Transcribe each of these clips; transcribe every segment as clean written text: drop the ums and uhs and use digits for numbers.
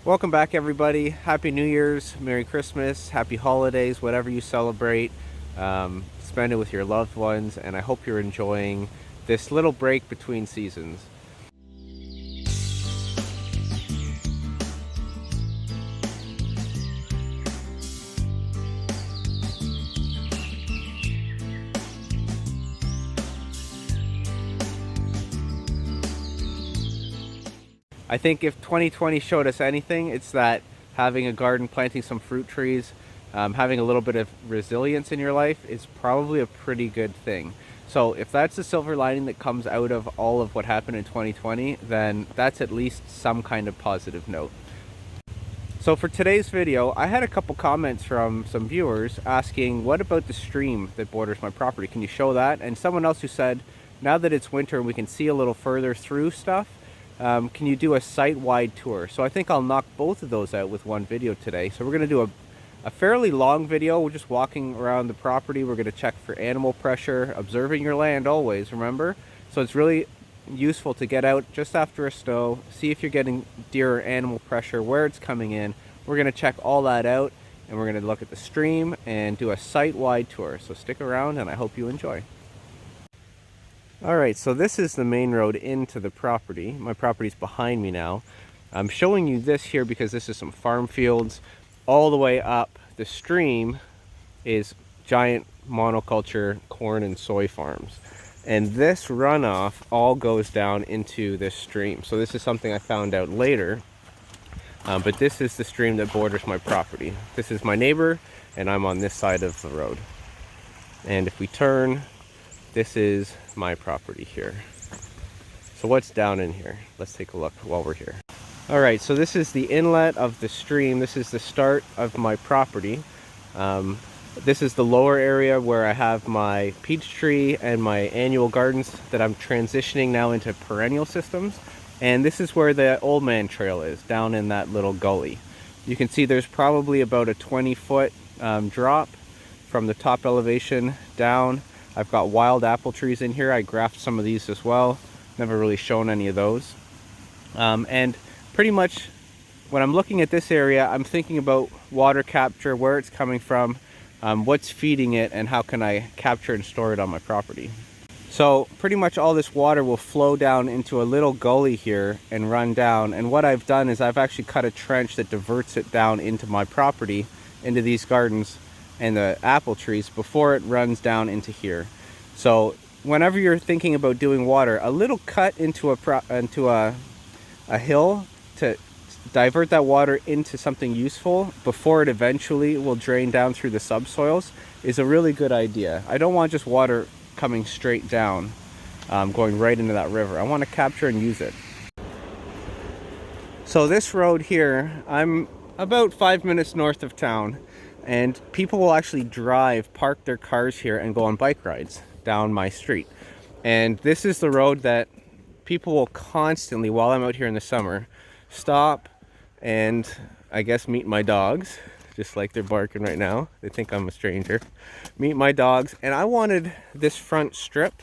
Welcome back, everybody. Happy New Year's, Merry Christmas, Happy Holidays, whatever you celebrate. Spend it with your loved ones, and I hope you're enjoying this little break between seasons. I think if 2020 showed us anything, it's that having a garden, planting some fruit trees, having a little bit of resilience in your life is probably a pretty good thing. So if that's the silver lining that comes out of all of what happened in 2020, then that's at least some kind of positive note. So for today's video, I had a couple comments from some viewers asking, what about the stream that borders my property? Can you show that? And someone else who said, now that it's winter and we can see a little further through stuff, can you do a site-wide tour? So I think I'll knock both of those out with one video today. So we're going to do a fairly long video. We're just walking around the property. We're going to check for animal pressure, observing your land always, remember? So it's really useful to get out just after a snow, see if you're getting deer or animal pressure, where it's coming in. We're going to check all that out, and we're going to look at the stream and do a site-wide tour. So stick around, and I hope you enjoy. Alright, so this is the main road into the property. My property's behind me now. I'm showing you this here because this is some farm fields. All the way up the stream is giant monoculture corn and soy farms. And this runoff all goes down into this stream. So this is something I found out later. But this is the stream that borders my property. This is my neighbor, and I'm on this side of the road. And if we turn, this is my property here. So what's down in here? Let's take a look while we're here. All right, so this is the inlet of the stream. This is the start of my property. This is the lower area where I have my peach tree and my annual gardens that I'm transitioning now into perennial systems. And this is where the Old Man Trail is, down in that little gully. You can see there's probably about a 20-foot drop from the top elevation down. I've got wild apple trees in here. I grafted some of these as well. Never really shown any of those. And pretty much when I'm looking at this area, I'm thinking about water capture, where it's coming from, what's feeding it, and how can I capture and store it on my property. So pretty much all this water will flow down into a little gully here and run down. And what I've done is I've actually cut a trench that diverts it down into my property, into these gardens and the apple trees before it runs down into here. So whenever you're thinking about doing water, a little cut into a hill to divert that water into something useful before it eventually will drain down through the subsoils is a really good idea. I don't want just water coming straight down, going right into that river. I want to capture and use it. So this road here, I'm about 5 minutes north of town, and people will actually park their cars here and go on bike rides down my street. And this is the road that people will constantly, while I'm out here in the summer, stop and I guess meet my dogs, just like they're barking right now. They think I'm a stranger. Meet my dogs, and I wanted this front strip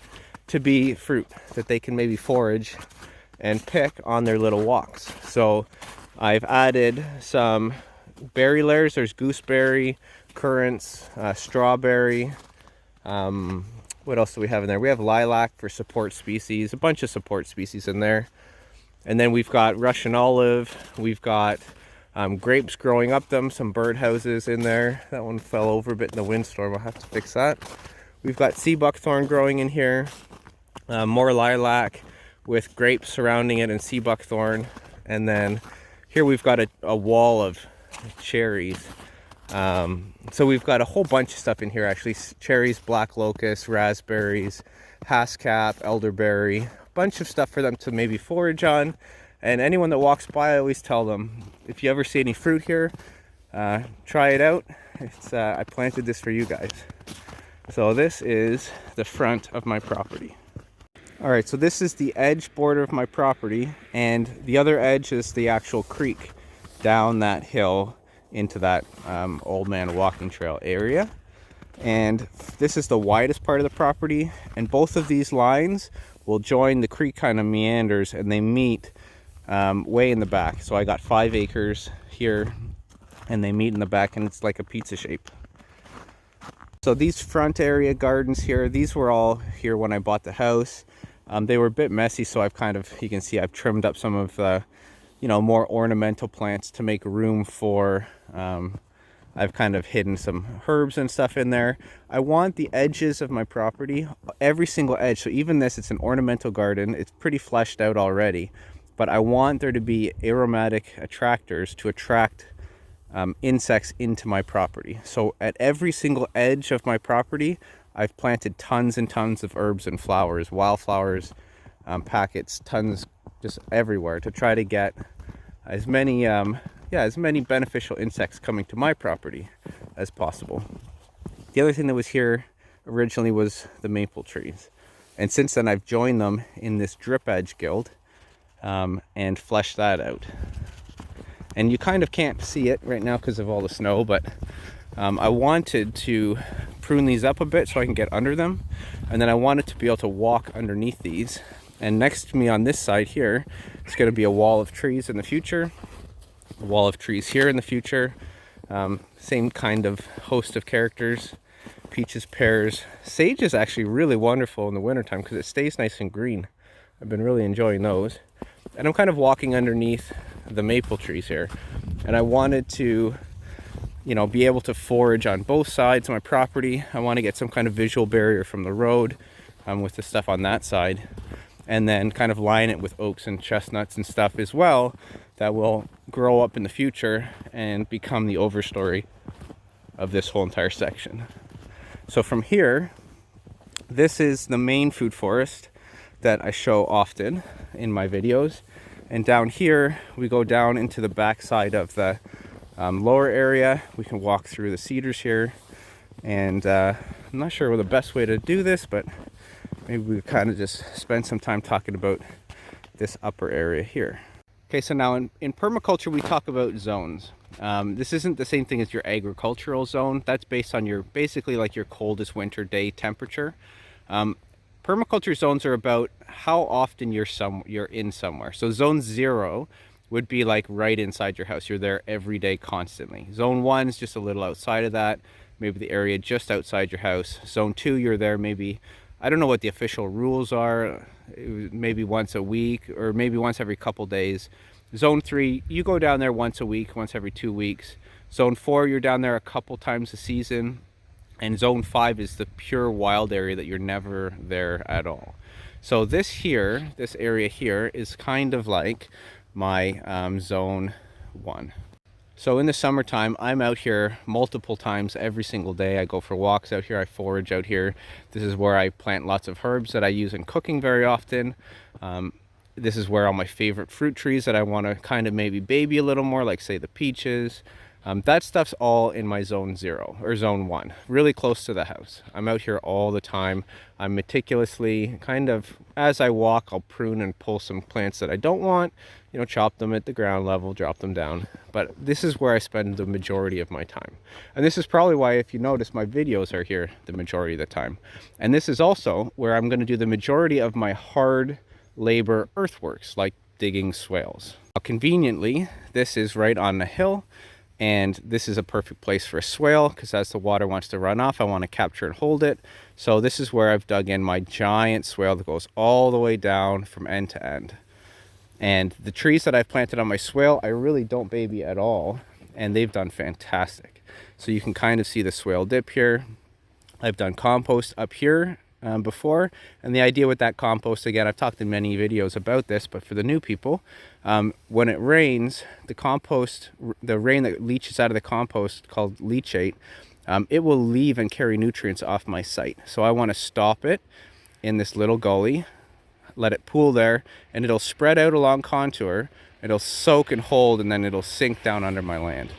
to be fruit that they can maybe forage and pick on their little walks. So I've added some berry layers. There's gooseberry, currants, strawberry. What else do we have in there? We have lilac for support species, a bunch of support species in there. And then we've got Russian olive. We've got grapes growing up them, some birdhouses in there. That one fell over a bit in the windstorm. I'll have to fix that. We've got sea buckthorn growing in here. More lilac with grapes surrounding it and sea buckthorn. And then here we've got a wall of cherries. So we've got a whole bunch of stuff in here actually. Cherries, black locust, raspberries, haskap, elderberry, a bunch of stuff for them to maybe forage on. And anyone that walks by, I always tell them, if you ever see any fruit here, try it out. I planted this for you guys. So this is the front of my property. All right, so this is the edge border of my property, and the other edge is the actual creek down that hill into that old man walking trail area. And this is the widest part of the property, and both of these lines will join the creek, kind of meanders, and they meet way in the back. So I got 5 acres here, and they meet in the back, and it's like a pizza shape. So these front area gardens here, these were all here when I bought the house. They were a bit messy, so I've kind of, you can see I've trimmed up some of the, more ornamental plants to make room for, I've kind of hidden some herbs and stuff in there. I want the edges of my property, every single edge, so even this, it's an ornamental garden, it's pretty fleshed out already, but I want there to be aromatic attractors to attract insects into my property. So at every single edge of my property, I've planted tons and tons of herbs and flowers, wildflowers, packets, tons, just everywhere, to try to get as many beneficial insects coming to my property as possible. The other thing that was here originally was the maple trees, and since then I've joined them in this drip edge guild and fleshed that out. And you kind of can't see it right now because of all the snow, but I wanted to prune these up a bit so I can get under them, and then I wanted to be able to walk underneath these. And next to me on this side here, it's going to be a wall of trees in the future, a wall of trees here in the future, same kind of host of characters, peaches, pears. Sage is actually really wonderful in the wintertime because it stays nice and green. I've been really enjoying those. And I'm kind of walking underneath the maple trees here, and I wanted to be able to forage on both sides of my property. I want to get some kind of visual barrier from the road with the stuff on that side, and then kind of line it with oaks and chestnuts and stuff as well that will grow up in the future and become the overstory of this whole entire section. So from here, this is the main food forest that I show often in my videos. And down here, we go down into the backside of the lower area. We can walk through the cedars here. And I'm not sure what the best way to do this, but maybe we kind of just spend some time talking about this upper area here. Okay, so now in permaculture, we talk about zones. This isn't the same thing as your agricultural zone. That's based on basically like your coldest winter day temperature. Permaculture zones are about how often you're in somewhere. So zone 0 would be like right inside your house. You're there every day constantly. Zone 1 is just a little outside of that, maybe the area just outside your house. Zone 2, you're there maybe, I don't know what the official rules are, maybe once a week or maybe once every couple days. Zone 3, you go down there once a week, once every 2 weeks. Zone 4, you're down there a couple times a season. And zone 5 is the pure wild area that you're never there at all. So this area here is kind of like my zone 1. So in the summertime, I'm out here multiple times every single day. I go for walks out here, I forage out here. This is where I plant lots of herbs that I use in cooking very often. This is where all my favorite fruit trees that I want to kind of maybe baby a little more, like say the peaches. That stuff's all in my zone 0 or zone 1, really close to the house. I'm out here all the time. I'm meticulously kind of, as I walk, I'll prune and pull some plants that I don't want, chop them at the ground level, drop them down. But this is where I spend the majority of my time. And this is probably why, if you notice, my videos are here the majority of the time. And this is also where I'm going to do the majority of my hard labor earthworks, like digging swales. Now, conveniently, this is right on the hill. And this is a perfect place for a swale because as the water wants to run off, I want to capture and hold it. So this is where I've dug in my giant swale that goes all the way down from end to end. And the trees that I've planted on my swale, I really don't baby at all. And they've done fantastic. So you can kind of see the swale dip here. I've done compost up here before, and the idea with that compost, again, I've talked in many videos about this, but for the new people, when it rains, the rain that leaches out of the compost, called leachate, it will leave and carry nutrients off my site. So I want to stop it in this little gully, let it pool there, and it'll spread out along contour, it'll soak and hold, and then it'll sink down under my land.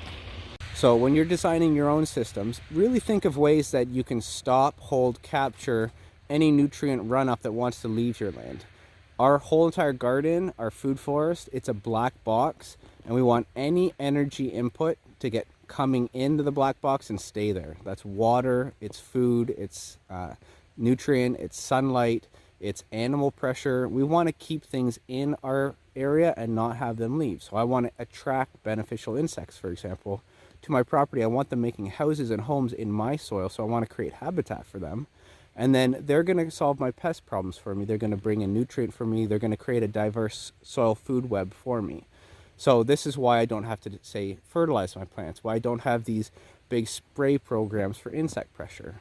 So when you're designing your own systems, really think of ways that you can stop, hold, capture any nutrient runoff that wants to leave your land. Our whole entire garden, our food forest, it's a black box, and we want any energy input to get coming into the black box and stay there. That's water, it's food, it's nutrient, it's sunlight, it's animal pressure. We want to keep things in our area and not have them leave. So I want to attract beneficial insects, for example, to my property. I want them making houses and homes in my soil, so I want to create habitat for them. And then they're going to solve my pest problems for me. They're going to bring in nutrient for me. They're going to create a diverse soil food web for me. So this is why I don't have to, say, fertilize my plants, why I don't have these big spray programs for insect pressure,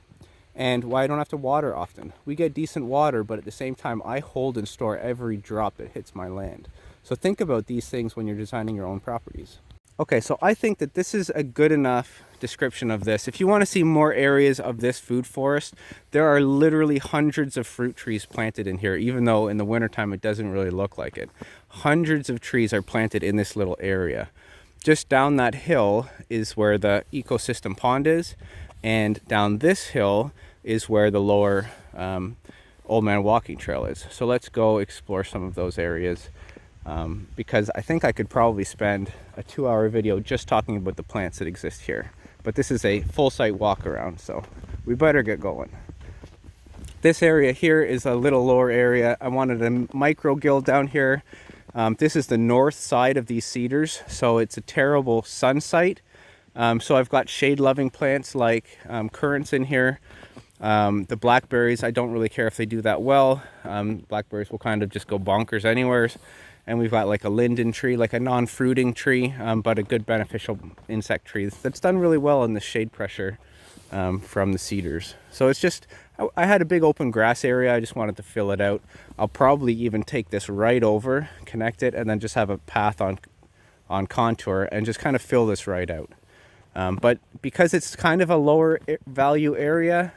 and why I don't have to water often. We get decent water, but at the same time, I hold and store every drop that hits my land. So think about these things when you're designing your own properties. Okay, so I think that this is a good enough description of this. If you want to see more areas of this food forest, there are literally hundreds of fruit trees planted in here, even though in the wintertime it doesn't really look like it. Hundreds of trees are planted in this little area. Just down that hill is where the ecosystem pond is, and down this hill is where the lower Old Man Walking Trail is. So let's go explore some of those areas. Because I think I could probably spend a 2-hour video just talking about the plants that exist here. But this is a full site walk around, so we better get going. This area here is a little lower area. I wanted a micro gill down here. This is the north side of these cedars, so it's a terrible sun site. So I've got shade-loving plants like currants in here. The blackberries, I don't really care if they do that well. Blackberries will kind of just go bonkers anywhere. And we've got like a linden tree, like a non-fruiting tree, but a good beneficial insect tree that's done really well in the shade pressure from the cedars. So it's just, I had a big open grass area. I just wanted to fill it out. I'll probably even take this right over, connect it, and then just have a path on contour and just kind of fill this right out. But because it's kind of a lower value area,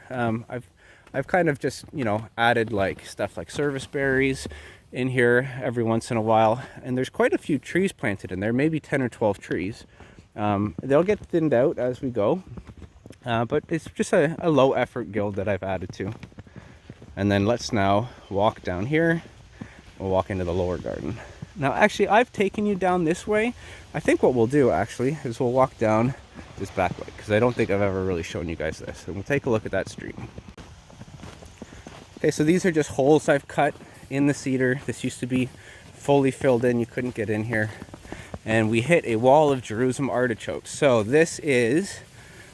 I've kind of just, you know, added like stuff like service berries in here every once in a while, and there's quite a few trees planted in there, maybe 10 or 12 trees. They'll get thinned out as we go, but it's just a low effort guild that I've added to. And then let's now walk down here. We'll walk into the lower garden. Now actually I've taken you down this way. I think what we'll do actually is we'll walk down this back way, because I don't think I've ever really shown you guys this, and we'll take a look at that stream. Okay, so these are just holes I've cut in the cedar. This used to be fully filled in, you couldn't get in here, and we hit a wall of Jerusalem artichokes. So this is,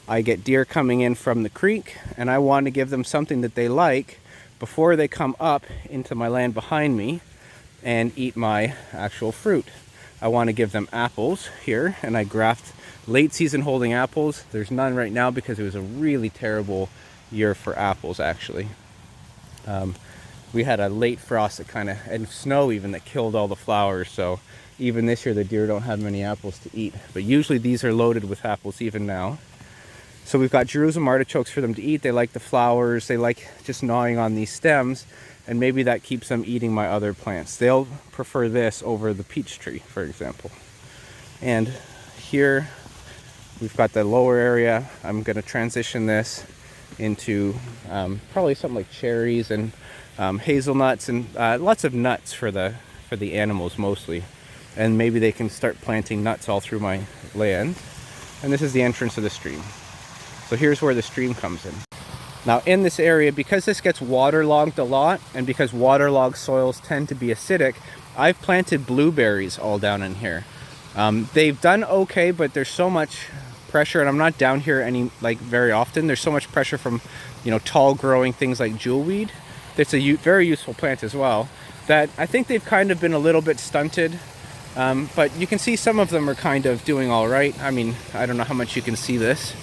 I get deer coming in from the creek, and I want to give them something that they like before they come up into my land behind me and eat my actual fruit. I want to give them apples here, and I graft late season holding apples. There's none right now because it was a really terrible year for apples actually. We had a late frost and snow even, that killed all the flowers. So even this year the deer don't have many apples to eat. But usually these are loaded with apples even now. So we've got Jerusalem artichokes for them to eat. They like the flowers. They like just gnawing on these stems. And maybe that keeps them eating my other plants. They'll prefer this over the peach tree, for example. And here we've got the lower area. I'm going to transition this into probably something like cherries and hazelnuts and lots of nuts for the animals mostly, and maybe they can start planting nuts all through my land. And this is the entrance of the stream. So here's where the stream comes in. Now in this area, because this gets waterlogged a lot, and because waterlogged soils tend to be acidic, I've planted blueberries all down in here. They've done okay, but there's so much pressure, and I'm not down here very often. There's so much pressure from, you know, tall growing things like jewelweed. It's a very useful plant as well, that I think they've kind of been a little bit stunted, but you can see some of them are kind of doing all right. I mean, I don't know how much you can see this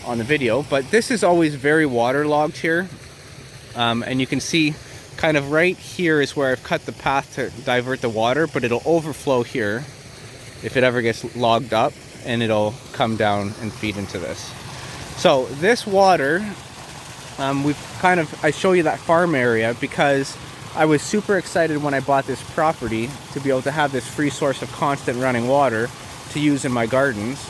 on the video, but this is always very waterlogged here, and you can see kind of right here is where I've cut the path to divert the water, but it'll overflow here if it ever gets logged up, and it'll come down and feed into this. So this water, I show you that farm area because I was super excited when I bought this property to be able to have this free source of constant running water to use in my gardens.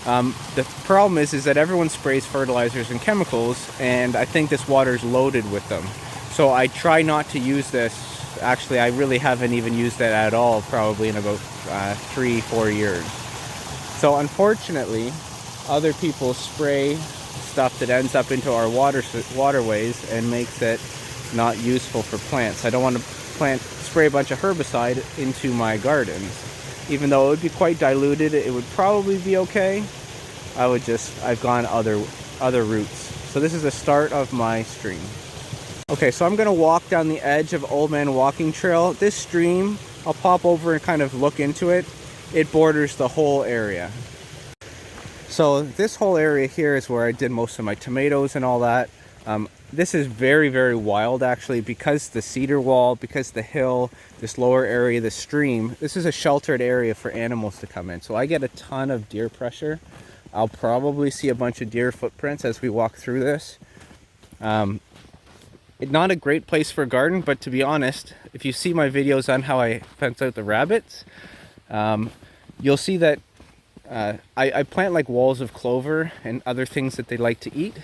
The problem is that everyone sprays fertilizers and chemicals, and I think this water is loaded with them. So I try not to use this. Actually, I really haven't even used it at all, probably in about 3-4 years. So unfortunately, other people spray stuff that ends up into our waterways and makes it not useful for plants. I don't want to spray a bunch of herbicide into my gardens. Even though it would be quite diluted, it would probably be okay. I've gone other routes. So this is the start of my stream. Okay, so I'm gonna walk down the edge of Old Man Walking Trail. This stream, I'll pop over and kind of look into it. It borders the whole area. So this whole area here is where I did most of my tomatoes and all that. This is very, very wild actually, because the cedar wall, because the hill, this lower area, the stream, this is a sheltered area for animals to come in. So I get a ton of deer pressure. I'll probably see a bunch of deer footprints as we walk through this. Not a great place for a garden, but to be honest, if you see my videos on how I fence out the rabbits, you'll see that I plant like walls of clover and other things that they like to eat.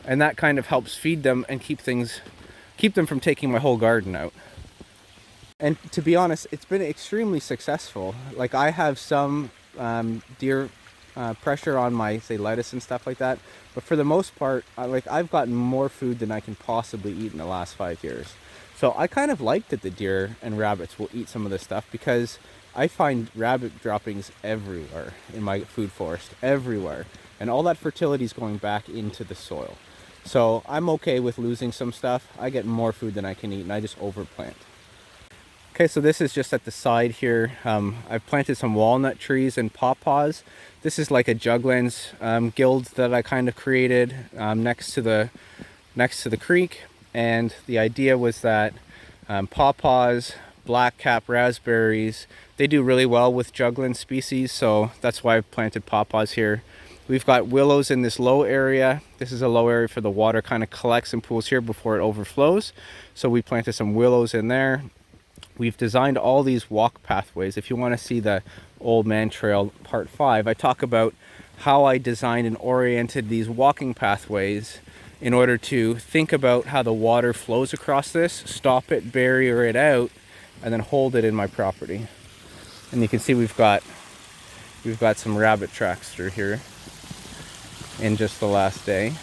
And that kind of helps feed them and keep them from taking my whole garden out. And to be honest, it's been extremely successful. Like I have some deer pressure on my, say, lettuce and stuff like that. But for the most part, I've gotten more food than I can possibly eat in the last 5 years. So I kind of like that the deer and rabbits will eat some of this stuff, because I find rabbit droppings everywhere in my food forest, everywhere. And all that fertility is going back into the soil. So I'm okay with losing some stuff. I get more food than I can eat, and I just overplant. Okay, so this is just at the side here. I've planted some walnut trees and pawpaws. This is like a juglands guild that I kind of created next to the creek. And the idea was that pawpaws, black-cap raspberries, they do really well with jugland species. So that's why I've planted pawpaws here. We've got willows in this low area. This is a low area for the water kind of collects and pools here before it overflows. So we planted some willows in there. We've designed all these walk pathways. If you want to see the Old Man Trail Part 5, I talk about how I designed and oriented these walking pathways in order to think about how the water flows across this, stop it, barrier it out, and then hold it in my property. And you can see we've got some rabbit tracks through here in just the last day.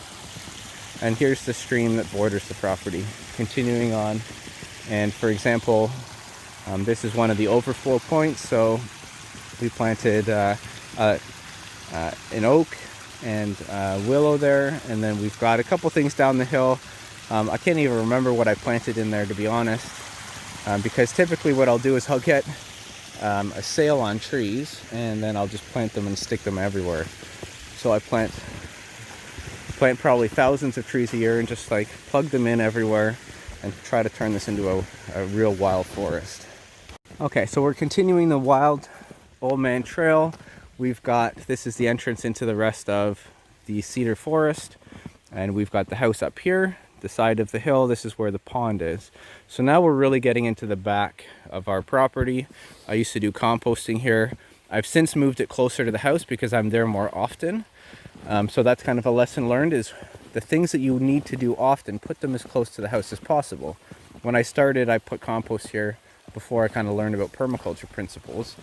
And here's the stream that borders the property, continuing on. And for example, this is one of the overflow points. So we planted an oak and willow there, and then we've got a couple things down the hill. I can't even remember what I planted in there, to be honest, because typically what I'll do is I'll get a sale on trees, and then I'll just plant them and stick them everywhere. So I plant probably thousands of trees a year and just like plug them in everywhere and try to turn this into a real wild forest. Okay, so we're continuing the wild Old Man Trail. This is the entrance into the rest of the cedar forest, and we've got the house up here, the side of the hill. This is where the pond is. So now we're really getting into the back of our property. I used to do composting here. I've since moved it closer to the house because I'm there more often. So that's kind of a lesson learned, is the things that you need to do often, put them as close to the house as possible. When I started, I put compost here before I kind of learned about permaculture principles,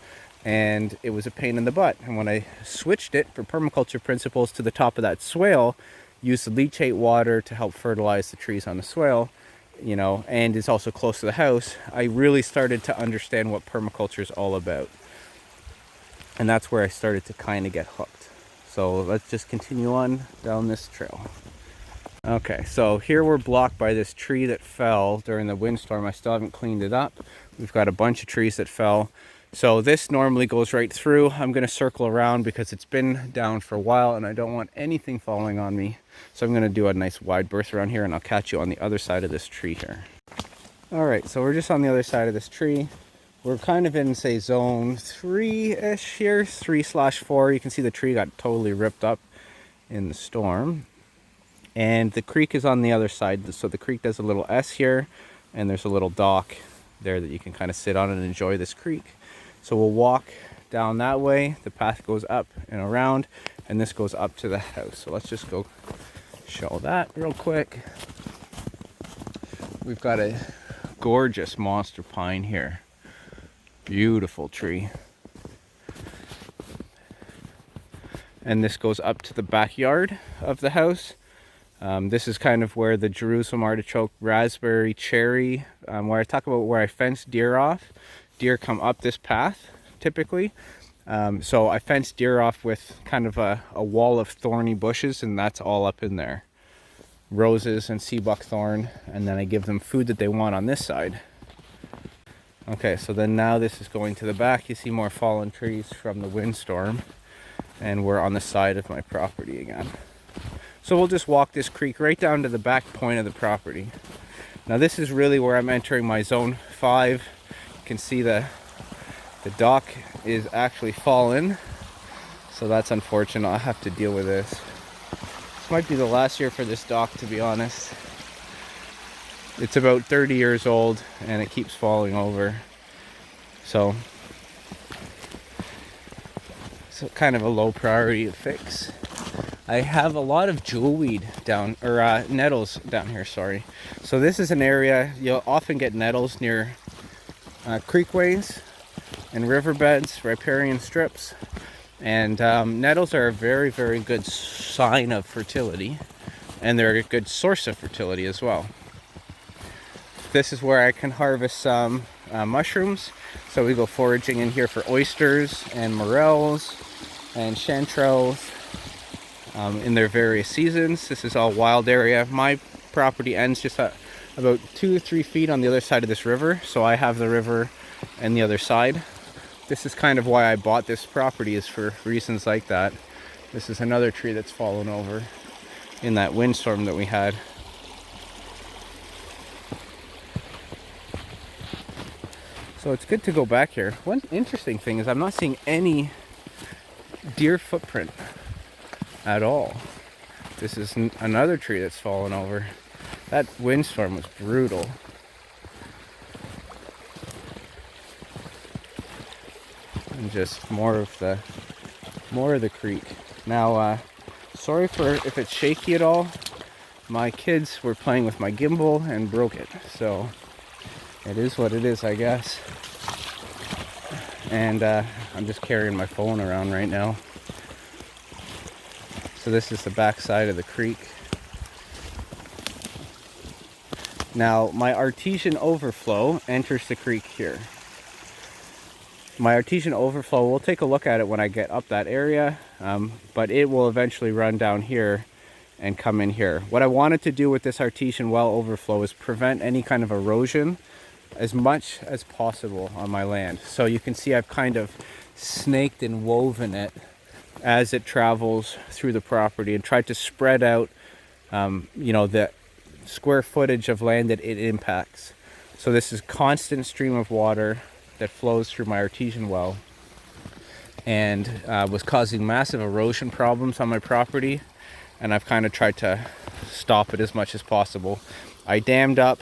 and it was a pain in the butt. And when I switched it for permaculture principles to the top of that swale, used the leachate water to help fertilize the trees on the swale, you know, and it's also close to the house, I really started to understand what permaculture is all about. And that's where I started to kind of get hooked. So let's just continue on down this trail. Okay, so here we're blocked by this tree that fell during the windstorm. I still haven't cleaned it up. We've got a bunch of trees that fell. So this normally goes right through. I'm going to circle around because it's been down for a while and I don't want anything falling on me. So I'm going to do a nice wide berth around here, and I'll catch you on the other side of this tree here. All right, so we're just on the other side of this tree. We're kind of in, say, zone 3-ish here, 3/4. You can see the tree got totally ripped up in the storm. And the creek is on the other side. So the creek does a little S here, and there's a little dock there that you can kind of sit on and enjoy this creek. So we'll walk down that way. The path goes up and around, and this goes up to the house. So let's just go show that real quick. We've got a gorgeous monster pine here. Beautiful tree. And this goes up to the backyard of the house. This is kind of where the Jerusalem artichoke, raspberry, cherry, where I talk about where I fence deer off. Deer come up this path typically. So I fence deer off with kind of a wall of thorny bushes, and that's all up in there. Roses and sea buckthorn, and then I give them food that they want on this side. Okay, so then now this is going to the back. You see more fallen trees from the windstorm, and we're on the side of my property again. So we'll just walk this creek right down to the back point of the property. Now this is really where I'm entering my zone 5. You can see the dock is actually fallen, so that's unfortunate. I'll have to deal with this. This might be the last year for this dock, to be honest. It's about 30 years old and it keeps falling over. So it's kind of a low priority to fix. I have a lot of jewelweed down, or nettles down here, sorry. So this is an area you'll often get nettles near creekways and riverbeds, riparian strips. And nettles are a very, very good sign of fertility, and they're a good source of fertility as well. This is where I can harvest some mushrooms. So we go foraging in here for oysters and morels and chanterelles in their various seasons. This is all wild area. My property ends just about 2 or 3 feet on the other side of this river, so I have the river and the other side. This is kind of why I bought this property, is for reasons like that. This is another tree that's fallen over in that windstorm that we had. So it's good to go back here. One interesting thing is I'm not seeing any deer footprint at all. This is another tree that's fallen over. That windstorm was brutal. And just more of the creek. Now, sorry for if it's shaky at all. My kids were playing with my gimbal and broke it, so it is what it is, I guess. And I'm just carrying my phone around right now. So this is the back side of the creek. Now, my Artesian Overflow enters the creek here. My Artesian Overflow, we'll take a look at it when I get up that area, but it will eventually run down here and come in here. What I wanted to do with this Artesian well overflow is prevent any kind of erosion as much as possible on my land. So you can see I've kind of snaked and woven it as it travels through the property and tried to spread out, the square footage of land that it impacts. So this is constant stream of water that flows through my artesian well, and was causing massive erosion problems on my property, and I've kind of tried to stop it as much as possible. I dammed up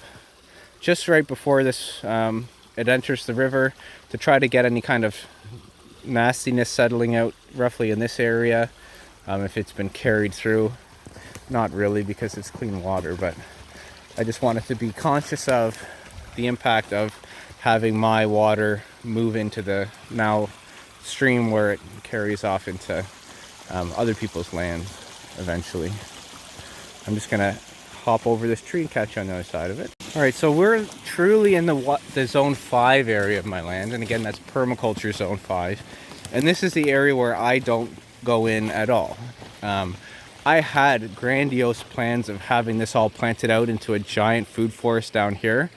just right before this it enters the river to try to get any kind of nastiness settling out roughly in this area. If it's been carried through, not really, because it's clean water, but I just wanted to be conscious of the impact of having my water move into the now stream where it carries off into other people's land eventually. I'm just gonna hop over this tree and catch you on the other side of it. All right, so we're truly in the zone 5 area of my land, and again, that's permaculture zone 5, and this is the area where I don't go in at all. I had grandiose plans of having this all planted out into a giant food forest down here.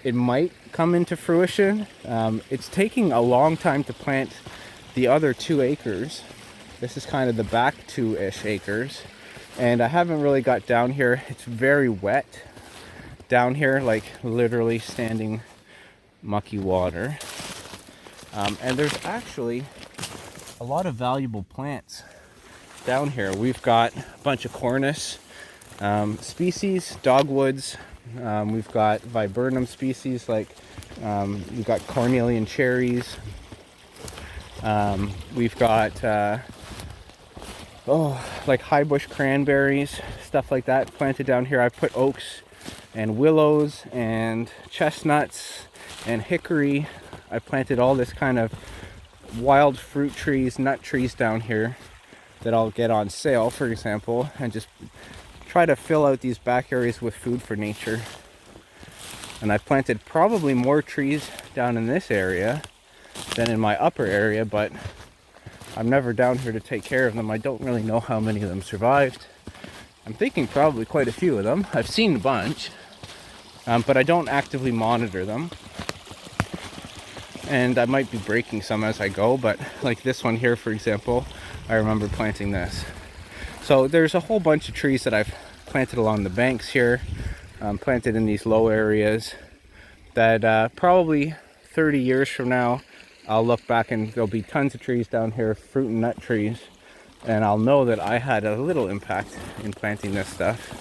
It might come into fruition. It's taking a long time to plant the other 2 acres. This is kind of the back 2-ish acres. And I haven't really got down here. It's very wet down here, like literally standing mucky water. And there's actually a lot of valuable plants down here. We've got a bunch of cornus species, dogwoods. We've got viburnum species, like we've got cornelian cherries. We've got like high bush cranberries, stuff like that planted down here. I put oaks and willows and chestnuts and hickory. I planted all this kind of wild fruit trees, nut trees down here that I'll get on sale, for example, and just try to fill out these back areas with food for nature. And I planted probably more trees down in this area than in my upper area, but I'm never down here to take care of them. I don't really know how many of them survived. I'm thinking probably quite a few of them. I've seen a bunch, but I don't actively monitor them. And I might be breaking some as I go, but like this one here, for example, I remember planting this. So there's a whole bunch of trees that I've planted along the banks here, planted in these low areas that probably 30 years from now, I'll look back and there'll be tons of trees down here, fruit and nut trees, and I'll know that I had a little impact in planting this stuff.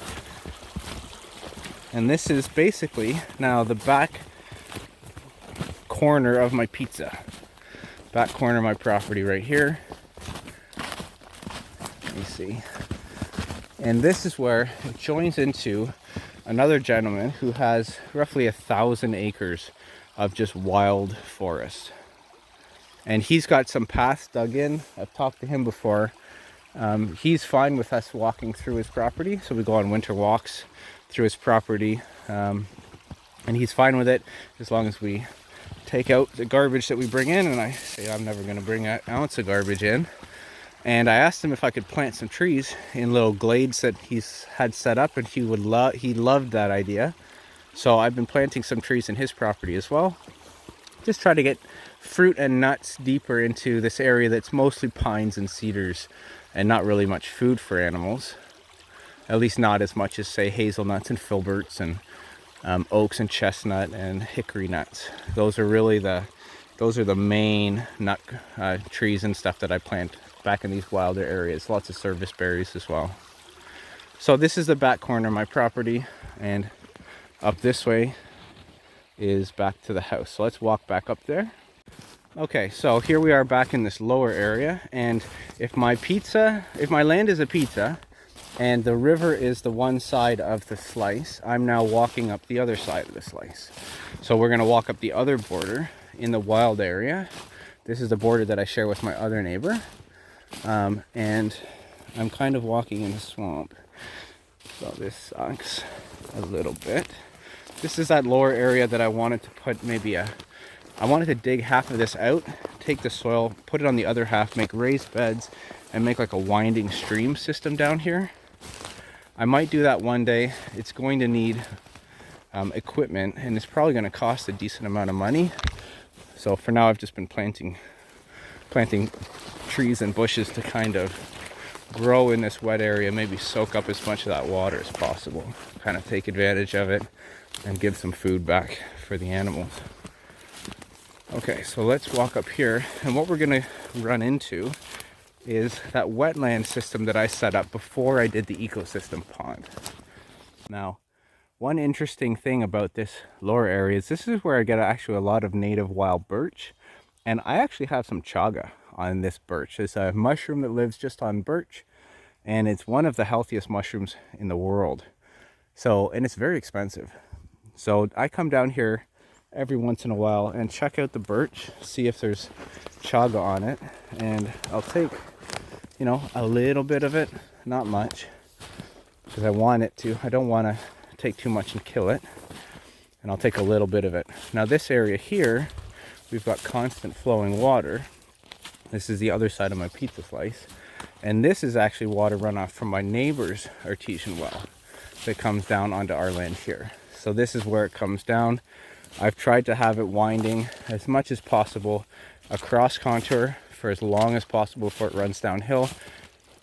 And this is basically now the back corner of my pizza. Back corner of my property right here. Let me see. And this is where it joins into another gentleman who has roughly 1,000 acres of just wild forest. And he's got some paths dug in. I've talked to him before. He's fine with us walking through his property. So we go on winter walks through his property. And he's fine with it as long as we take out the garbage that we bring in. And I say I'm never going to bring an ounce of garbage in. And I asked him if I could plant some trees in little glades that he's had set up, and he loved that idea. So I've been planting some trees in his property as well. Just try to get fruit and nuts deeper into this area that's mostly pines and cedars and not really much food for animals. At least not as much as, say, hazelnuts and filberts and oaks and chestnut and hickory nuts. Those are the main nut trees and stuff that I plant back in these wilder areas. Lots of service berries as well. So this is the back corner of my property, and up this way is back to the house. So let's walk back up there. Okay, so here we are back in this lower area, and if my land is a pizza and the river is the one side of the slice, I'm now walking up the other side of the slice. So we're going to walk up the other border in the wild area. This is the border that I share with my other neighbor, and I'm kind of walking in a swamp, so this sucks a little bit. This is that lower area that I wanted to put I wanted to dig half of this out, take the soil, put it on the other half, make raised beds, and make like a winding stream system down here. I might do that one day. It's going to need equipment, and it's probably going to cost a decent amount of money. So for now, I've just been planting trees and bushes to kind of grow in this wet area, maybe soak up as much of that water as possible, kind of take advantage of it and give some food back for the animals. Okay, so let's walk up here, and what we're going to run into is that wetland system that I set up before I did the ecosystem pond. Now, one interesting thing about this lower area is this is where I get actually a lot of native wild birch, and I actually have some chaga on this birch. It's a mushroom that lives just on birch, and it's one of the healthiest mushrooms in the world. So, and it's very expensive. So I come down here every once in a while and check out the birch, see if there's chaga on it, and I'll take, a little bit of it, not much, because I want it to. I don't want to take too much and kill it, and I'll take a little bit of it. Now this area here, we've got constant flowing water. This is the other side of my pizza slice, and this is actually water runoff from my neighbor's artesian well that comes down onto our land here. So this is where it comes down. I've tried to have it winding as much as possible across contour for as long as possible before it runs downhill.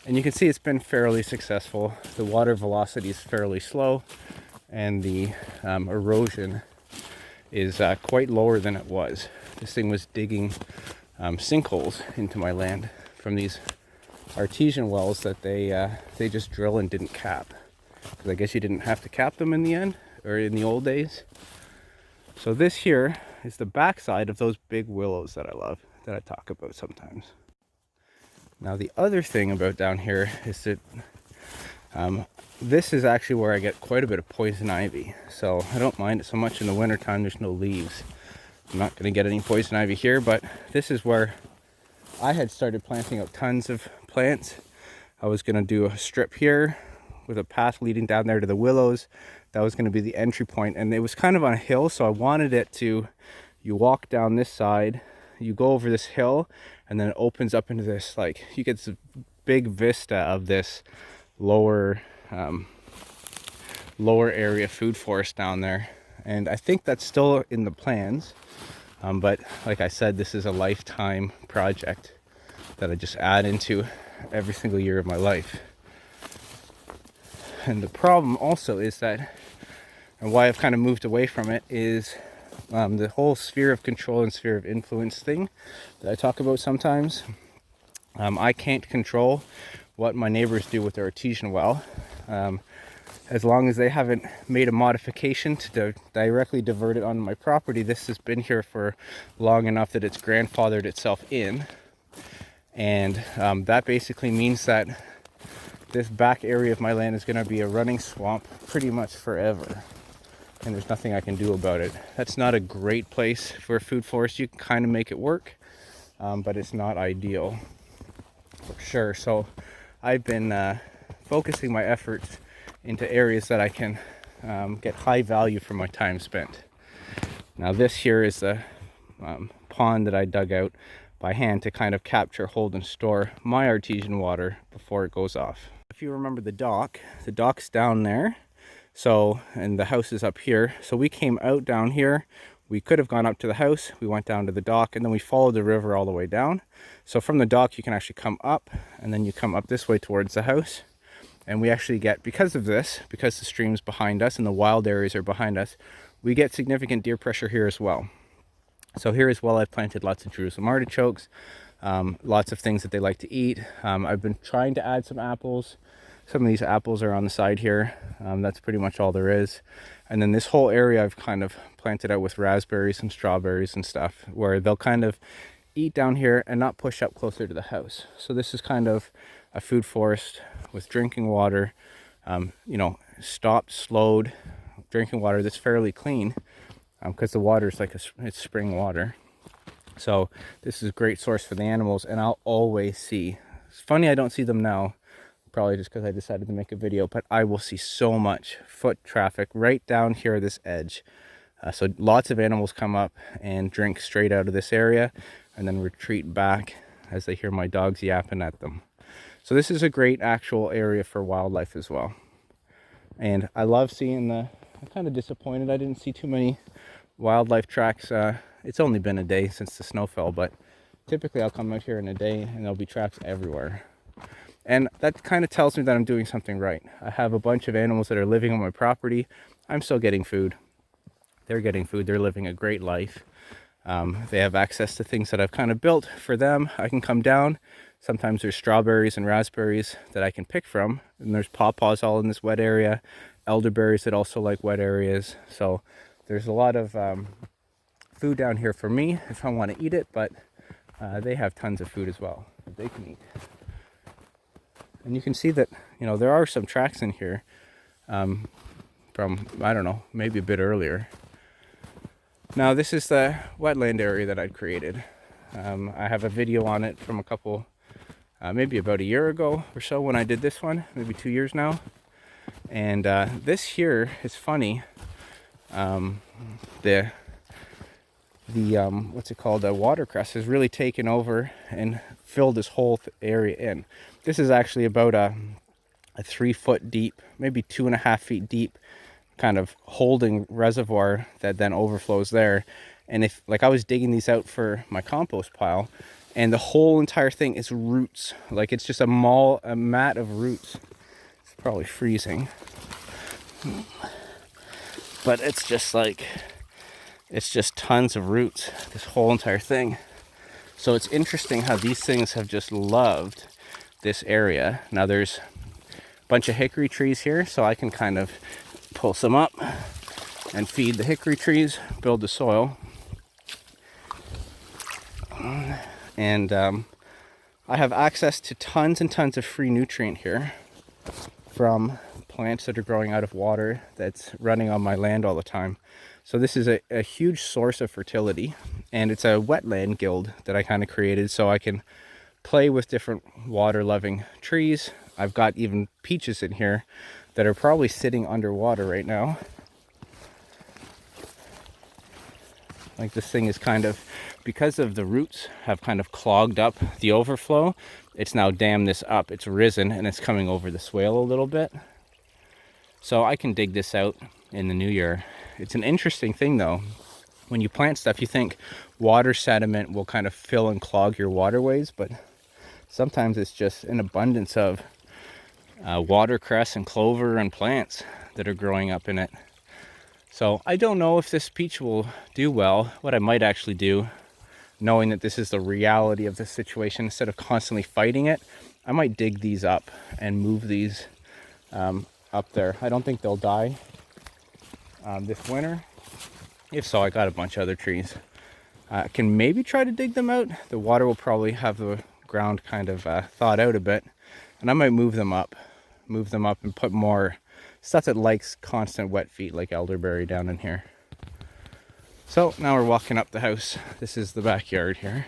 And you can see it's been fairly successful. The water velocity is fairly slow, and the erosion is quite lower than it was. This thing was digging sinkholes into my land from these artesian wells that they just drill and didn't cap. Because I guess you didn't have to cap them in the end, or in the old days. So this here is the backside of those big willows that I love, that I talk about sometimes. Now the other thing about down here is that this is actually where I get quite a bit of poison ivy. So I don't mind it so much in the wintertime. There's no leaves. I'm not going to get any poison ivy here, but this is where I had started planting out tons of plants. I was going to do a strip here, with a path leading down there to the willows. That was going to be the entry point, and it was kind of on a hill, so I wanted it to, you walk down this side, you go over this hill, and then it opens up into this, like, you get this big vista of this lower area food forest down there. And I think that's still in the plans, but like I said, this is a lifetime project that I just add into every single year of my life. And the problem also is that, and why I've kind of moved away from it, is the whole sphere of control and sphere of influence thing that I talk about sometimes. I can't control what my neighbors do with their artesian well, as long as they haven't made a modification to directly divert it onto my property. This has been here for long enough that it's grandfathered itself in, and that basically means that this back area of my land is going to be a running swamp pretty much forever, and there's nothing I can do about it. That's not a great place for a food forest. You can kind of make it work, but it's not ideal for sure. So I've been focusing my efforts into areas that I can get high value for my time spent. Now this here is a pond that I dug out by hand to kind of capture, hold, and store my artesian water before it goes off. If you remember the dock's down there, so, and the house is up here. So we came out down here. We could have gone up to the house, we went down to the dock, and then we followed the river all the way down. So from the dock you can actually come up, and then you come up this way towards the house. And we actually get, because of this, because the stream's behind us and the wild areas are behind us, we get significant deer pressure here as well. So here as well, I've planted lots of Jerusalem artichokes, lots of things that they like to eat. I've been trying to add some apples. Some of these apples are on the side here. That's pretty much all there is. And then this whole area I've kind of planted out with raspberries and strawberries and stuff, where they'll kind of eat down here and not push up closer to the house. So this is kind of a food forest with drinking water, you know, stopped, slowed drinking water that's fairly clean, because the water is like it's spring water. So this is a great source for the animals, and I'll always see, it's funny I don't see them now, probably just because I decided to make a video, but I will see so much foot traffic right down here this edge. So lots of animals come up and drink straight out of this area and then retreat back as they hear my dogs yapping at them. So this is a great actual area for wildlife as well. And I love seeing I'm kind of disappointed I didn't see too many wildlife tracks. It's only been a day since the snow fell, but typically I'll come out here in a day and there'll be tracks everywhere. And that kind of tells me that I'm doing something right. I have a bunch of animals that are living on my property. I'm still getting food. They're getting food. They're living a great life. They have access to things that I've kind of built for them. I can come down. Sometimes there's strawberries and raspberries that I can pick from. And there's pawpaws all in this wet area. Elderberries that also like wet areas. So there's a lot of food down here for me if I want to eat it. But they have tons of food as well that they can eat. And you can see that, you know, there are some tracks in here from, I don't know, maybe a bit earlier. Now this is the wetland area that I'd created. I have a video on it from a couple, maybe about a year ago or so when I did this one, maybe 2 years now. And this here is funny. The what's it called? The watercress has really taken over and filled this whole area in. This is actually about a 3 foot deep, maybe 2.5 feet deep kind of holding reservoir that then overflows there. And if, like, I was digging these out for my compost pile, and the whole entire thing is roots. Like, it's just a mat of roots. It's probably freezing, but it's just like, it's just tons of roots, this whole entire thing. So it's interesting how these things have just loved this area. Now there's a bunch of hickory trees here, so I can kind of pull some up and feed the hickory trees, build the soil. And I have access to tons and tons of free nutrient here from plants that are growing out of water that's running on my land all the time. So this is a huge source of fertility, and it's a wetland guild that I kind of created so I can play with different water-loving trees, I've got even peaches in here that are probably sitting underwater right now. Like this thing is kind of, because of the roots have kind of clogged up the overflow, it's now dammed this up. It's risen and it's coming over the swale a little bit. So I can dig this out in the new year. It's an interesting thing though. When you plant stuff, you think water sediment will kind of fill and clog your waterways, but sometimes it's just an abundance of watercress and clover and plants that are growing up in it. So I don't know if this peach will do well. What I might actually do, knowing that this is the reality of the situation, instead of constantly fighting it, I might dig these up and move these up there. I don't think they'll die this winter. If so, I got a bunch of other trees. I can maybe try to dig them out. The water will probably have the ground kind of thawed out a bit, and I might move them up and put more stuff that likes constant wet feet, like elderberry down in here. So now we're walking up the house. This is the backyard here,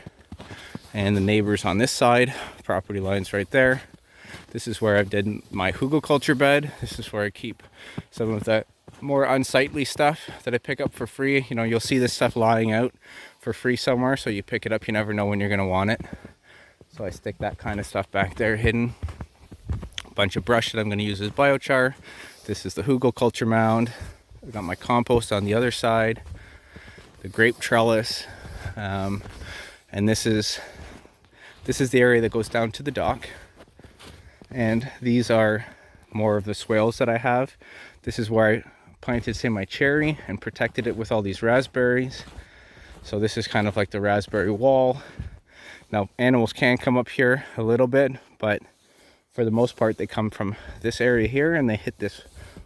and the neighbors on this side, property lines right there. This is where I've did my hugelkultur bed. This is where I keep some of the more unsightly stuff that I pick up for free. You know, you'll see this stuff lying out for free somewhere, so you pick it up, you never know when you're going to want it. So I stick that kind of stuff back there hidden. A bunch of brush that I'm going to use as biochar. This is the hugelkultur mound. I've got my compost on the other side, the grape trellis, and this is the area that goes down to the dock. And these are more of the swales that I have. This is where I planted, say, my cherry and protected it with all these raspberries. So this is kind of like the raspberry wall. Now animals can come up here a little bit, but for the most part they come from this area here and they hit this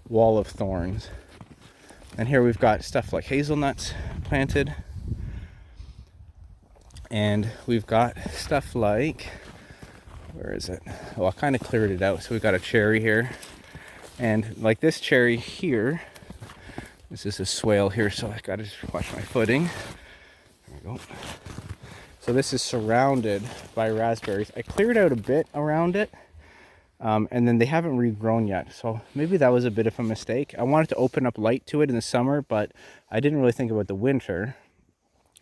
wall of thorns. And here we've got stuff like hazelnuts planted, and we've got stuff like, where is it? Oh, I kind of cleared it out. So we've got a cherry here, and like this cherry here, this is a swale here, so I gotta just watch my footing. There we go. So this is surrounded by raspberries. I cleared out a bit around it, and then they haven't regrown yet. So maybe that was a bit of a mistake. I wanted to open up light to it in the summer, but I didn't really think about the winter,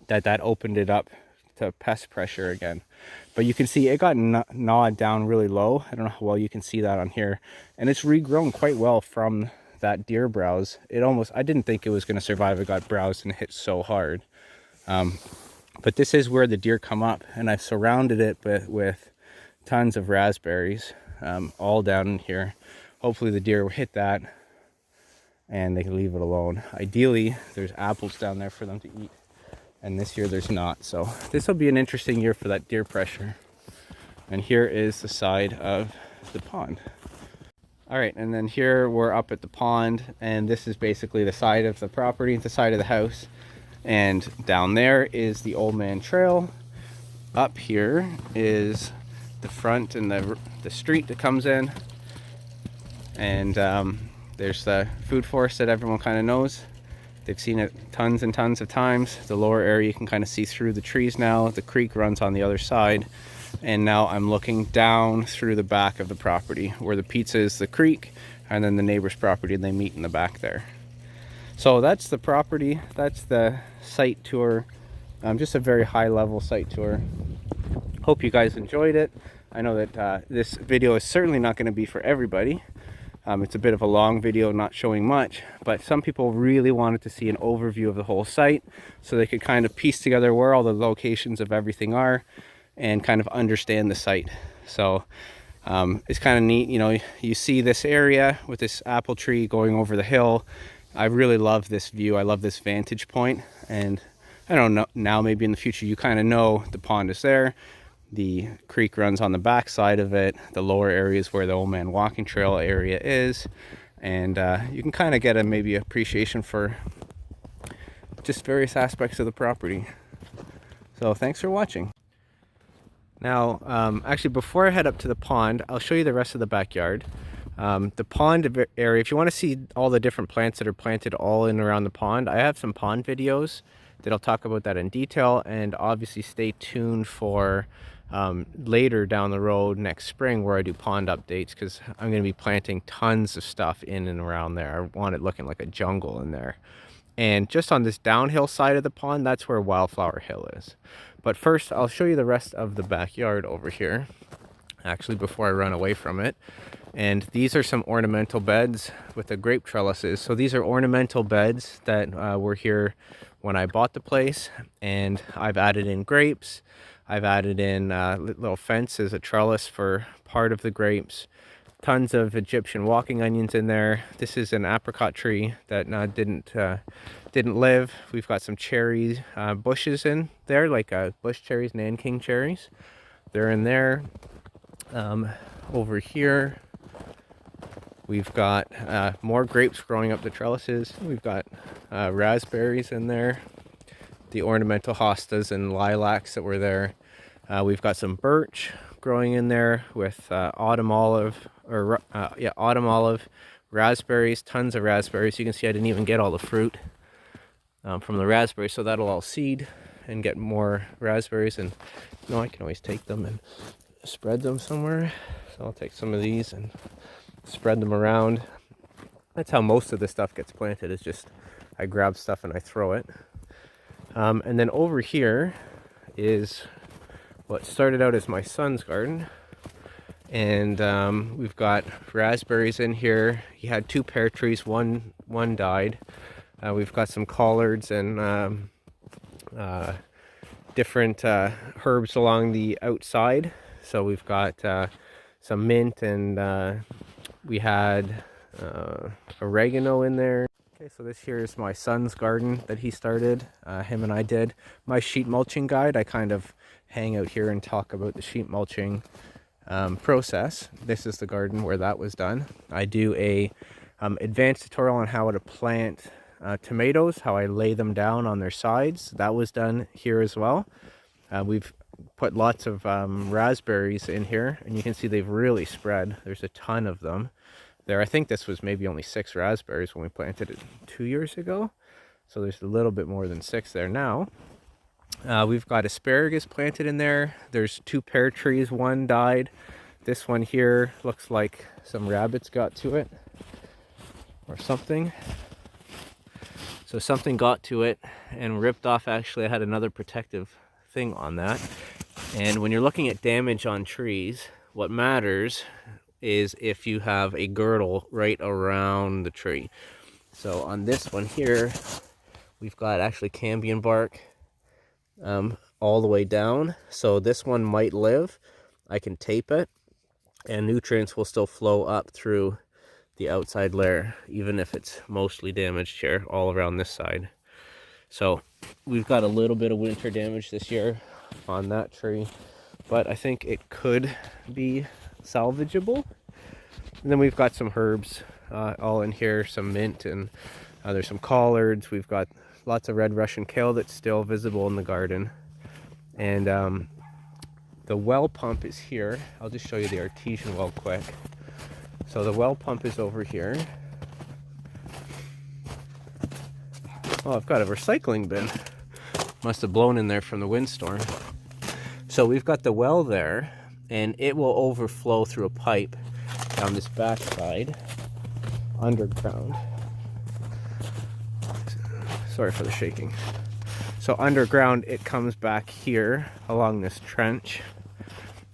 that opened it up to pest pressure again. But you can see it got gnawed down really low. I don't know how well you can see that on here. And it's regrown quite well from that deer browse. I didn't think it was going to survive. It got browsed and hit so hard. But this is where the deer come up, and I've surrounded it with tons of raspberries, all down in here. Hopefully the deer will hit that and they can leave it alone. Ideally, there's apples down there for them to eat, and this year there's not. So this will be an interesting year for that deer pressure. And here is the side of the pond. All right, and then here we're up at the pond, and this is basically the side of the property, the side of the house. And down there is the Old Man Trail. Up here is the front and the street that comes in. And there's the food forest that everyone kind of knows. They've seen it tons and tons of times. The lower area you can kind of see through the trees now. The creek runs on the other side. And now I'm looking down through the back of the property where the pizza is the creek, and then the neighbor's property, and they meet in the back there. So that's the property. That's the site tour. Just a very high level site tour. Hope you guys enjoyed it. I know that this video is certainly not going to be for everybody. It's a bit of a long video, not showing much, but some people really wanted to see an overview of the whole site so they could kind of piece together where all the locations of everything are and kind of understand the site. So it's kind of neat. You know, you see this area with this apple tree going over the hill. I really love this view. I love this vantage point. And I don't know, now maybe in the future you kind of know the pond is there. The creek runs on the back side of it. The lower area is where the Old Man Walking Trail area is. And you can kind of get maybe appreciation for just various aspects of the property. So thanks for watching. Now, actually, before I head up to the pond, I'll show you the rest of the backyard. The pond area, if you want to see all the different plants that are planted all in around the pond, I have some pond videos that I'll talk about that in detail. And obviously stay tuned for later down the road next spring where I do pond updates, because I'm going to be planting tons of stuff in and around there. I want it looking like a jungle in there. And just on this downhill side of the pond, that's where Wildflower Hill is. But first, I'll show you the rest of the backyard over here, actually, before I run away from it. And these are some ornamental beds with the grape trellises. So these are ornamental beds that were here when I bought the place, and I've added in grapes. I've added in little fence as a trellis for part of the grapes. Tons of Egyptian walking onions in there. This is an apricot tree that didn't live. We've got some cherry bushes in there, like bush cherries, Nanking cherries. They're in there. Over here, we've got more grapes growing up the trellises. We've got raspberries in there, the ornamental hostas and lilacs that were there. We've got some birch growing in there with autumn olive, raspberries, tons of raspberries. You can see I didn't even get all the fruit from the raspberries, so that'll all seed and get more raspberries. And I can always take them and spread them somewhere. So I'll take some of these and spread them around. That's how most of the stuff gets planted, is just I grab stuff and I throw it. And then over here is what started out as my son's garden. And we've got raspberries in here. He had 2 pear trees, one died. We've got some collards and different herbs along the outside. So we've got some mint, and we had oregano in there. Okay, so this here is my son's garden that he started, him and I did. My sheet mulching guide, I kind of hang out here and talk about the sheet mulching process. This is the garden where that was done. I do a advanced tutorial on how to plant tomatoes, how I lay them down on their sides. That was done here as well. We've put lots of raspberries in here, and you can see they've really spread. There's a ton of them there. I think this was maybe only 6 raspberries when we planted it 2 years ago. So there's a little bit more than 6 there now. We've got asparagus planted in there. There's 2 pear trees, one died. This one here looks like some rabbits got to it or something. So something got to it and ripped off. Actually, I had another protective thing on that. And when you're looking at damage on trees, what matters is if you have a girdle right around the tree. So on this one here, we've got actually cambium bark all the way down. So this one might live. I can tape it, and nutrients will still flow up through the outside layer, even if it's mostly damaged here all around this side. So we've got a little bit of winter damage this year on that tree, but I think it could be salvageable. And then we've got some herbs all in here, some mint, and there's some collards. We've got lots of red Russian kale that's still visible in the garden. And the well pump is here. I'll just show you the artesian well quick. So the well pump is over here. Oh, I've got a recycling bin. Must have blown in there from the windstorm. So we've got the well there, and it will overflow through a pipe down this back side, underground. Sorry for the shaking. So underground, it comes back here along this trench.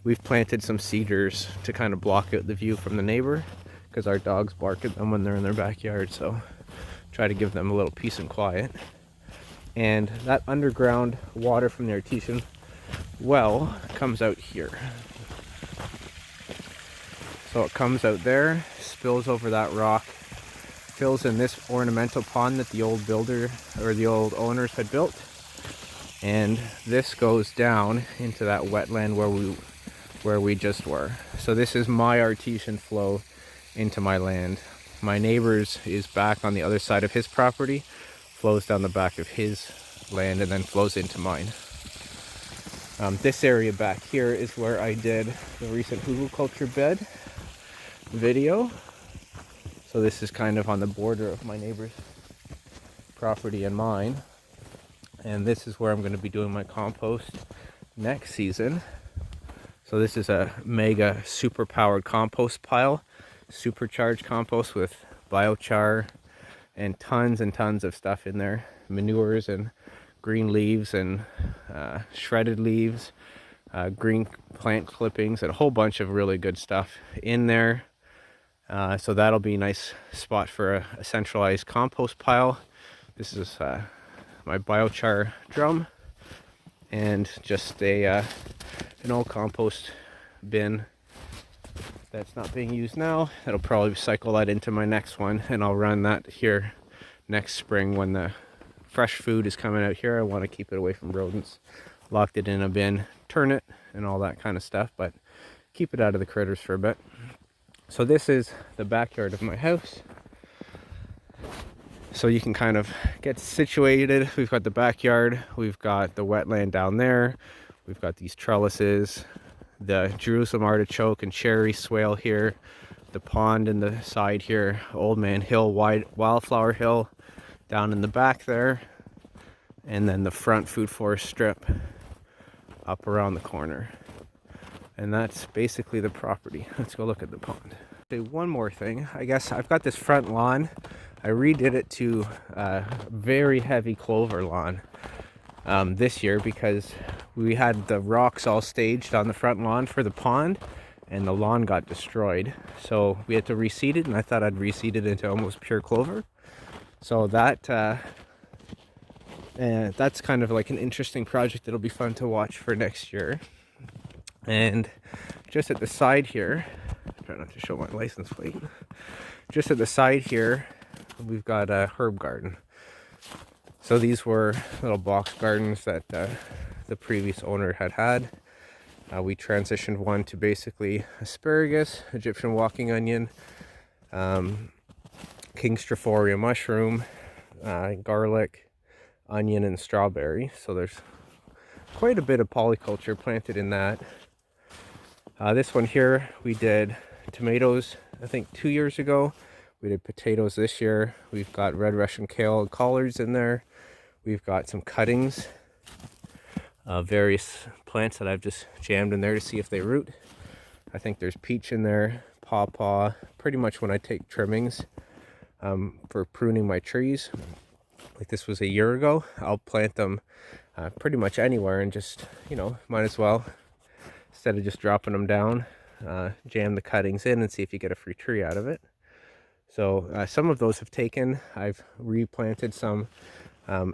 We've planted some cedars to kind of block out the view from the neighbor, because our dogs bark at them when they're in their backyard. So try to give them a little peace and quiet. And that underground water from the artesian well comes out here. So it comes out there, spills over that rock, fills in this ornamental pond that the old builder or the old owners had built, and this goes down into that wetland where we just were. So this is my artesian flow into my land. My neighbor's is back on the other side of his property, flows down the back of his land, and then flows into mine. This area back here is where I did the recent hugelkultur bed video. So this is kind of on the border of my neighbor's property and mine. And this is where I'm going to be doing my compost next season. So this is a mega super powered compost pile, supercharged compost with biochar and tons of stuff in there, manures and green leaves and shredded leaves, green plant clippings, and a whole bunch of really good stuff in there. So that'll be a nice spot for a centralized compost pile. This is my biochar drum, and just an old compost bin that's not being used now. That'll probably cycle that into my next one, and I'll run that here next spring when the fresh food is coming out here. I want to keep it away from rodents. Locked it in a bin, turn it, and all that kind of stuff, but keep it out of the critters for a bit. So this is the backyard of my house. So you can kind of get situated. We've got the backyard, we've got the wetland down there, we've got these trellises, the Jerusalem artichoke and cherry swale here, the pond in the side here, Old Man Hill, Wildflower Hill down in the back there, and then the front food forest strip up around the corner. And that's basically the property. Let's go look at the pond. Okay, one more thing. I guess I've got this front lawn. I redid it to a very heavy clover lawn this year because we had the rocks all staged on the front lawn for the pond, and the lawn got destroyed. So we had to reseed it, and I thought I'd reseed it into almost pure clover. So that that's kind of like an interesting project. It'll be fun to watch for next year. And just at the side here, try not to show my license plate. Just at the side here, we've got a herb garden. So these were little box gardens that the previous owner had. We transitioned one to basically asparagus, Egyptian walking onion, King Strophoria mushroom, garlic, onion, and strawberry. So there's quite a bit of polyculture planted in that. This one here, we did tomatoes, I think 2 years ago. We did potatoes this year. We've got red Russian kale and collards in there. We've got some cuttings, various plants that I've just jammed in there to see if they root. I think there's peach in there, pawpaw. Pretty much when I take trimmings for pruning my trees, like this was a year ago, I'll plant them pretty much anywhere and just, might as well, instead of just dropping them down, jam the cuttings in and see if you get a free tree out of it. So some of those have taken. I've replanted some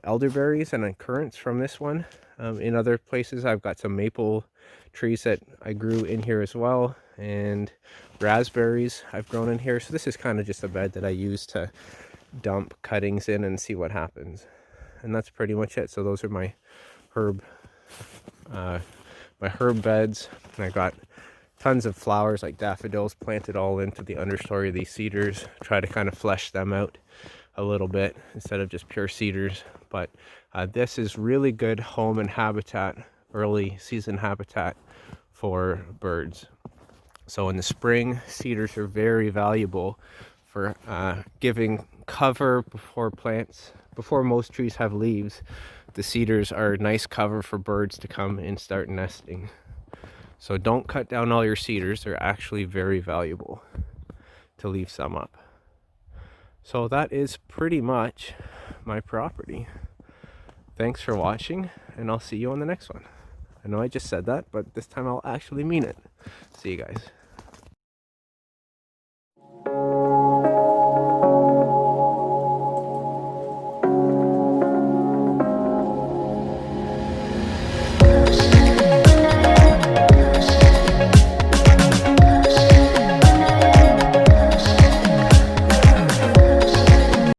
elderberries and currants from this one. In other places, I've got some maple trees that I grew in here as well, and raspberries I've grown in here. So this is kind of just a bed that I use to dump cuttings in and see what happens. And that's pretty much it. So those are my herb beds. And I got tons of flowers like daffodils planted all into the understory of these cedars. Try to kind of flesh them out a little bit instead of just pure cedars. But this is really good home and habitat, early season habitat for birds. So in the spring, cedars are very valuable for giving cover before most trees have leaves. The cedars are nice cover for birds to come and start nesting. So don't cut down all your cedars. They're actually very valuable to leave some up. So that is pretty much my property. Thanks for watching, and I'll see you on the next one. I know I just said that, but this time I'll actually mean it. See you guys.